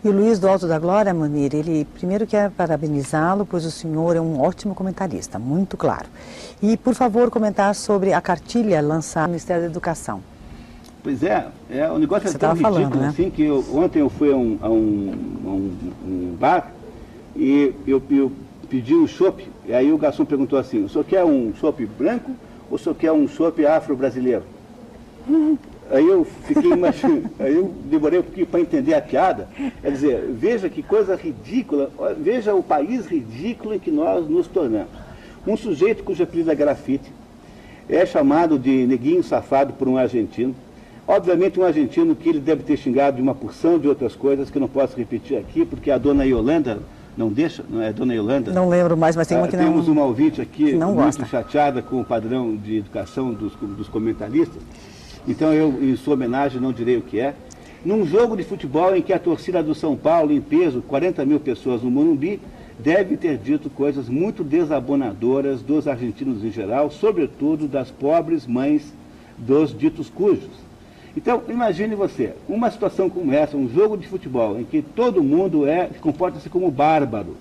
E o Luiz do Alto da Glória, Munir, ele primeiro quer parabenizá-lo, pois o senhor é um ótimo comentarista, muito claro. E, por favor, comentar sobre a cartilha lançada no Ministério da Educação. Pois é, o negócio é tão ridículo, né? Assim, que ontem eu fui a um bar e eu pedi um chopp, e aí o garçom perguntou assim: o senhor quer um chopp branco ou o senhor quer um chopp afro-brasileiro? Aí eu fiquei imaginando, aí eu demorei um pouquinho para entender a piada. Quer dizer, veja que coisa ridícula, veja o país ridículo em que nós nos tornamos. Um sujeito cujo apelido é Grafite é chamado de neguinho safado por um argentino. Obviamente um argentino que ele deve ter xingado de uma porção de outras coisas que eu não posso repetir aqui, porque a dona Yolanda não deixa, não é, dona Yolanda? Não lembro mais, mas tem uma que não... Temos uma ouvinte aqui muito gosta. Chateada com o padrão de educação dos comentaristas. Então eu, em sua homenagem, não direi o que é. Num jogo de futebol em que a torcida do São Paulo, em peso, 40 mil pessoas no Morumbi, deve ter dito coisas muito desabonadoras dos argentinos em geral, sobretudo das pobres mães dos ditos cujos. Então, imagine você, uma situação como essa, um jogo de futebol, em que todo mundo comporta-se como bárbaro.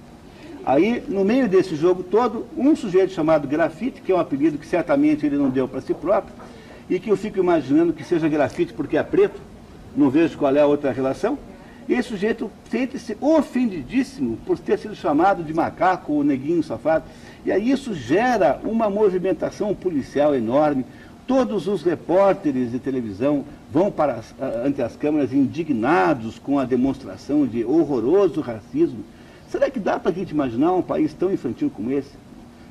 Aí, no meio desse jogo todo, um sujeito chamado Grafite, que é um apelido que certamente ele não deu para si próprio, e que eu fico imaginando que seja grafite porque é preto, não vejo qual é a outra relação, e esse sujeito sente-se ofendidíssimo por ter sido chamado de macaco ou neguinho safado, e aí isso gera uma movimentação policial enorme. Todos os repórteres de televisão vão ante as câmeras indignados com a demonstração de horroroso racismo. Será que dá para a gente imaginar um país tão infantil como esse?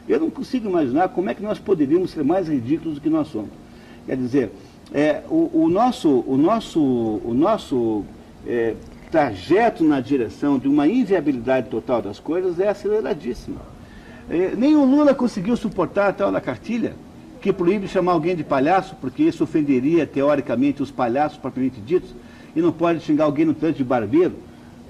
Eu não consigo imaginar como é que nós poderíamos ser mais ridículos do que nós somos. Quer dizer, o nosso trajeto na direção de uma inviabilidade total das coisas é aceleradíssimo. Nem o Lula conseguiu suportar a tal da cartilha, que proíbe chamar alguém de palhaço, porque isso ofenderia, teoricamente, os palhaços propriamente ditos, e não pode xingar alguém no tanto de barbeiro,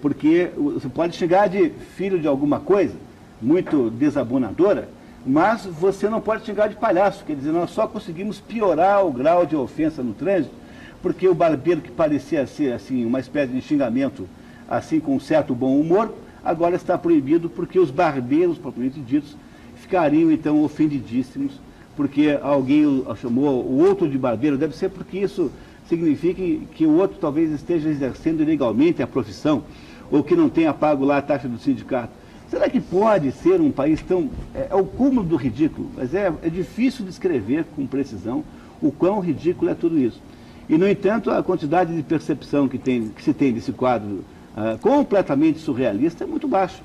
porque você pode xingar de filho de alguma coisa, muito desabonadora, mas você não pode xingar de palhaço. Quer dizer, nós só conseguimos piorar o grau de ofensa no trânsito, porque o barbeiro, que parecia ser assim, uma espécie de xingamento, assim, com um certo bom humor, agora está proibido, porque os barbeiros, propriamente ditos, ficariam, então, ofendidíssimos, porque alguém chamou o outro de barbeiro. Deve ser porque isso significa que o outro talvez esteja exercendo ilegalmente a profissão, ou que não tenha pago lá a taxa do sindicato. Será que pode ser um país tão... É o cúmulo do ridículo, mas é difícil descrever com precisão o quão ridículo é tudo isso. E, no entanto, a quantidade de percepção que se tem desse quadro completamente surrealista é muito baixa.